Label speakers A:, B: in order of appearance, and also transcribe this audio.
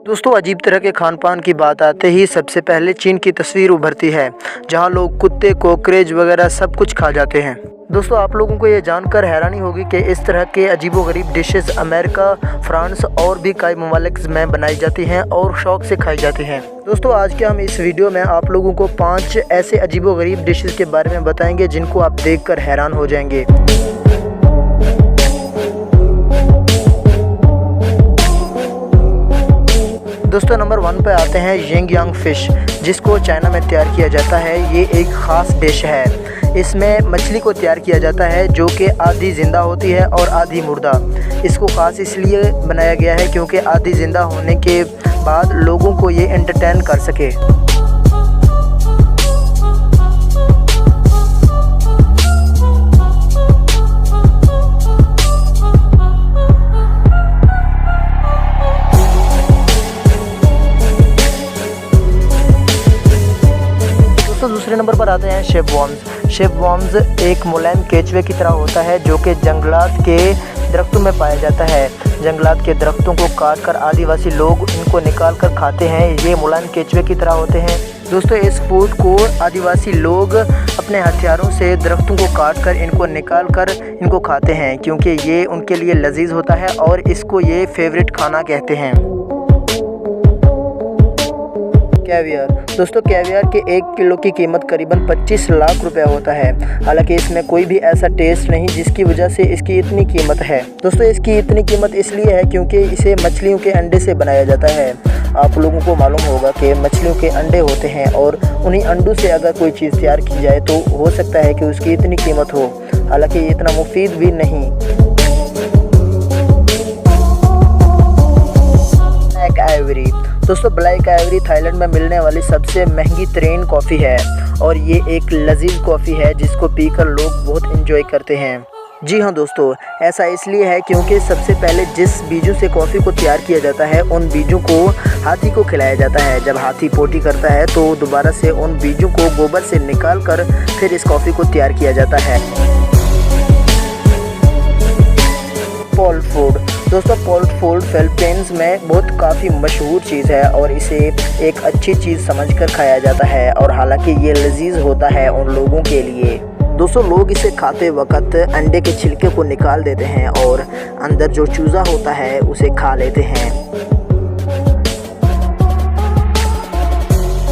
A: दोस्तों अजीब तरह के खान पान की बात आते ही सबसे पहले चीन की तस्वीर उभरती है, जहां लोग कुत्ते कॉकरोच वगैरह सब कुछ खा जाते हैं। दोस्तों आप लोगों को ये जानकर हैरानी होगी कि इस तरह के अजीबोगरीब डिशेस अमेरिका, फ्रांस और भी कई ममालिक में बनाई जाती हैं और शौक से खाई जाती हैं। दोस्तों आज के हम इस वीडियो में आप लोगों को 5 ऐसे अजीबोगरीब डिशेस के बारे में बताएंगे जिनको आप देखकर हैरान हो जाएंगे। दोस्तों नंबर 1 पे आते हैं यिंग यांग फ़िश, जिसको चाइना में तैयार किया जाता है। ये एक ख़ास डिश है। इसमें मछली को तैयार किया जाता है जो कि आधी ज़िंदा होती है और आधी मुर्दा। इसको ख़ास इसलिए बनाया गया है क्योंकि आधी ज़िंदा होने के बाद लोगों को ये एंटरटेन कर सके। तो दूसरे नंबर पर आते हैं शेफ वॉर्म्स। शेफ वॉर्म्स एक मुलायम केचुए की तरह होता है जो कि जंगलात के दरख्तों में पाया जाता है। जंगलात के दरख्तों को काटकर आदिवासी लोग इनको निकाल कर खाते हैं। ये मुलायम केचुए की तरह होते हैं। दोस्तों इस फूड को आदिवासी लोग अपने हथियारों से दरख्तों को काटकर इनको निकाल कर इनको खाते हैं क्योंकि ये उनके लिए लजीज होता है और इसको ये फेवरेट खाना कहते हैं। कैवियर। दोस्तों कैवियर के 1 किलो की कीमत करीबन 25 लाख रुपए होता है। हालांकि इसमें कोई भी ऐसा टेस्ट नहीं जिसकी वजह से इसकी इतनी कीमत है। दोस्तों इसकी इतनी कीमत इसलिए है क्योंकि इसे मछलियों के अंडे से बनाया जाता है। आप लोगों को मालूम होगा कि मछलियों के अंडे होते हैं और उन्हीं अंडों से अगर कोई चीज़ तैयार की जाए तो हो सकता है कि उसकी इतनी कीमत हो। हालाँकि इतना मुफीद भी नहीं। Black Ivory. दोस्तों ब्लैक आइवरी थाईलैंड में मिलने वाली सबसे महंगी तरीन कॉफ़ी है और ये एक लजीज कॉफ़ी है जिसको पीकर लोग बहुत एंजॉय करते हैं। जी हाँ दोस्तों, ऐसा इसलिए है क्योंकि सबसे पहले जिस बीजों से कॉफ़ी को तैयार किया जाता है उन बीजों को हाथी को खिलाया जाता है। जब हाथी पोटी करता है तो दोबारा से उन बीजों को गोबर से निकाल कर फिर इस कॉफ़ी को तैयार किया जाता है। Polled food. दोस्तों पोल्ड फूड फिलीपींस में बहुत काफ़ी मशहूर चीज़ है और इसे एक अच्छी चीज़ समझकर खाया जाता है और हालांकि ये लजीज होता है उन लोगों के लिए। दोस्तों लोग इसे खाते वक्त अंडे के छिलके को निकाल देते हैं और अंदर जो चूज़ा होता है उसे खा लेते हैं।